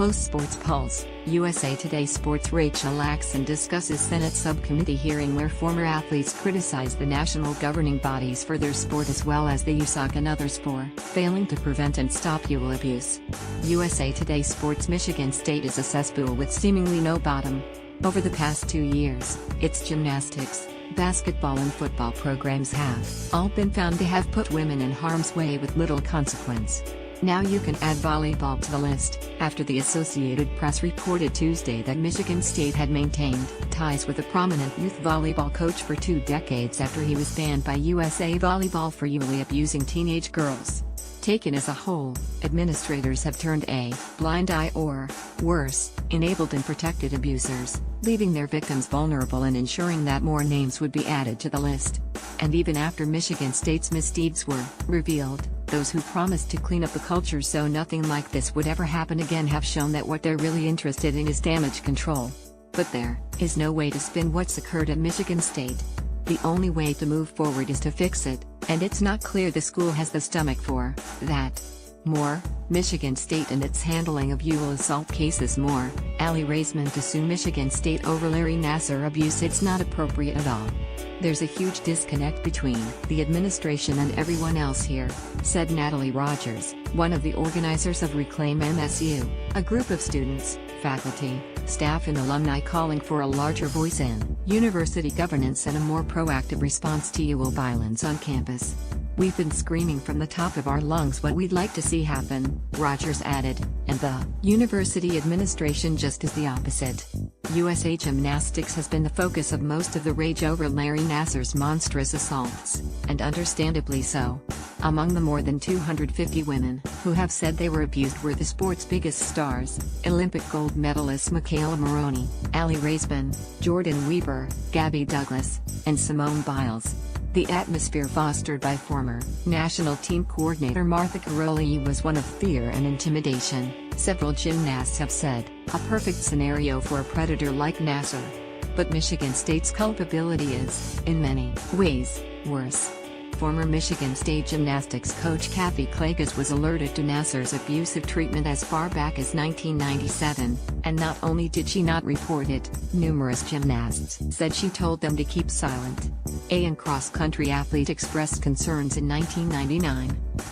Close Sports Pulse, USA Today Sports. Rachel Laxon discusses Senate subcommittee hearing where former athletes criticize the national governing bodies for their sport as well as the USOC and others for failing to prevent and stop UL abuse. USA Today Sports. Michigan State is a cesspool with seemingly no bottom. Over the past 2 years, its gymnastics, basketball and football programs have all been found to have put women in harm's way with little consequence. Now you can add volleyball to the list, after the Associated Press reported Tuesday that Michigan State had maintained ties with a prominent youth volleyball coach for 2 decades after he was banned by USA Volleyball for ULI abusing teenage girls. Taken as a whole, administrators have turned a blind eye or, worse, enabled and protected abusers, leaving their victims vulnerable and ensuring that more names would be added to the list. And even after Michigan State's misdeeds were revealed, those who promised to clean up the culture so nothing like this would ever happen again have shown that what they're really interested in is damage control. But there is no way to spin what's occurred at Michigan State. The only way to move forward is to fix it, and it's not clear the school has the stomach for that. More, Michigan State and its handling of UL assault cases. More, Aly Raisman to sue Michigan State over Larry Nassar abuse. It's not appropriate at all. There's a huge disconnect between the administration and everyone else here, said Natalie Rogers, one of the organizers of Reclaim MSU, a group of students, faculty, staff and alumni calling for a larger voice in university governance and a more proactive response to UL violence on campus. We've been screaming from the top of our lungs what we'd like to see happen, Rogers added, and the university administration just is the opposite. USA Gymnastics has been the focus of most of the rage over Larry Nassar's monstrous assaults, and understandably so. Among the more than 250 women who have said they were abused were the sport's biggest stars: Olympic gold medalists Michaela Maroney, Aly Raisman, Jordan Weber, Gabby Douglas, and Simone Biles. The atmosphere fostered by former national team coordinator Martha Caroli was one of fear and intimidation, several gymnasts have said, a perfect scenario for a predator like Nassar. But Michigan State's culpability is, in many ways, worse. Former Michigan State gymnastics coach Kathy Klages was alerted to Nassar's abusive treatment as far back as 1997, and not only did she not report it, numerous gymnasts said she told them to keep silent. A cross-country athlete expressed concerns in 1999.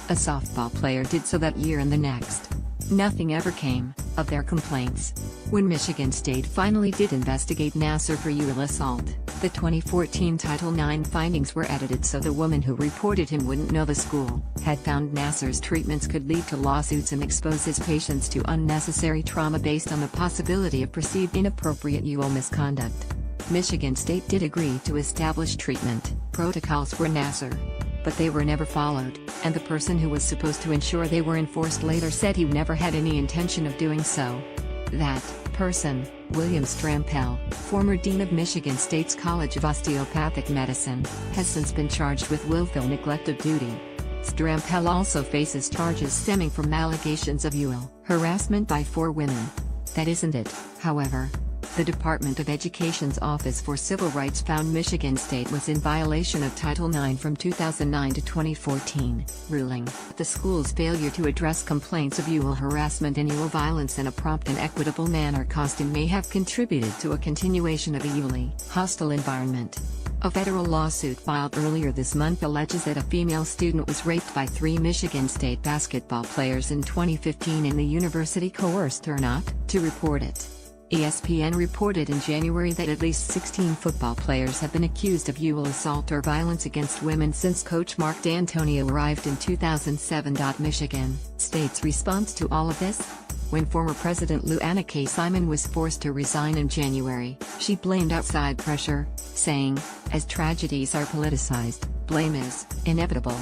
A softball player did so that year and the next. Nothing ever came of their complaints. When Michigan State finally did investigate Nassar for UL assault, the 2014 Title IX findings were edited so the woman who reported him wouldn't know the school had found Nassar's treatments could lead to lawsuits and expose his patients to unnecessary trauma based on the possibility of perceived inappropriate UL misconduct. Michigan State did agree to establish treatment protocols for Nassar, but they were never followed, and the person who was supposed to ensure they were enforced later said he never had any intention of doing so. That person, William Strampel, former dean of Michigan State's College of Osteopathic Medicine, has since been charged with willful neglect of duty. Strampel also faces charges stemming from allegations of UL harassment by 4 women. That isn't it, however. The Department of Education's Office for Civil Rights found Michigan State was in violation of Title IX from 2009 to 2014, ruling that the school's failure to address complaints of UL harassment and UL violence in a prompt and equitable manner caused and may have contributed to a continuation of a ULI hostile environment. A federal lawsuit filed earlier this month alleges that a female student was raped by 3 Michigan State basketball players in 2015 and the university coerced her not to report it. ESPN reported in January that at least 16 football players have been accused of UL assault or violence against women since coach Mark D'Antonio arrived in 2007. Michigan State's response to all of this? When former President Lou Anna K. Simon was forced to resign in January, she blamed outside pressure, saying, "As tragedies are politicized, blame is inevitable.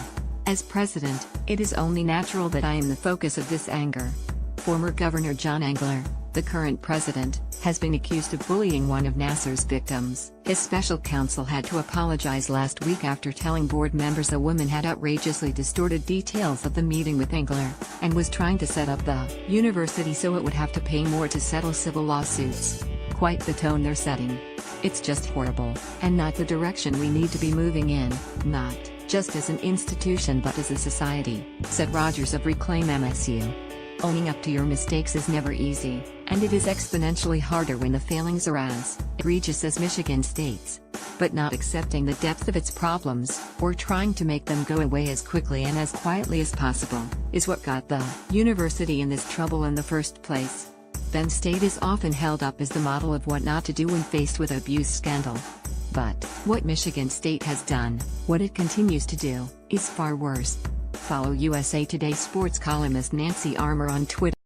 As president, it is only natural that I am the focus of this anger." Former Governor John Engler, the current president, has been accused of bullying one of Nassar's victims. His special counsel had to apologize last week after telling board members a woman had outrageously distorted details of the meeting with Engler, and was trying to set up the university so it would have to pay more to settle civil lawsuits. Quite the tone they're setting. It's just horrible, and not the direction we need to be moving in, not just as an institution but as a society, said Rogers of Reclaim MSU. Owning up to your mistakes is never easy, and it is exponentially harder when the failings are as egregious as Michigan State's. But not accepting the depth of its problems, or trying to make them go away as quickly and as quietly as possible, is what got the university in this trouble in the first place. Penn State is often held up as the model of what not to do when faced with abuse scandal. But what Michigan State has done, what it continues to do, is far worse. Follow USA Today sports columnist Nancy Armour on Twitter.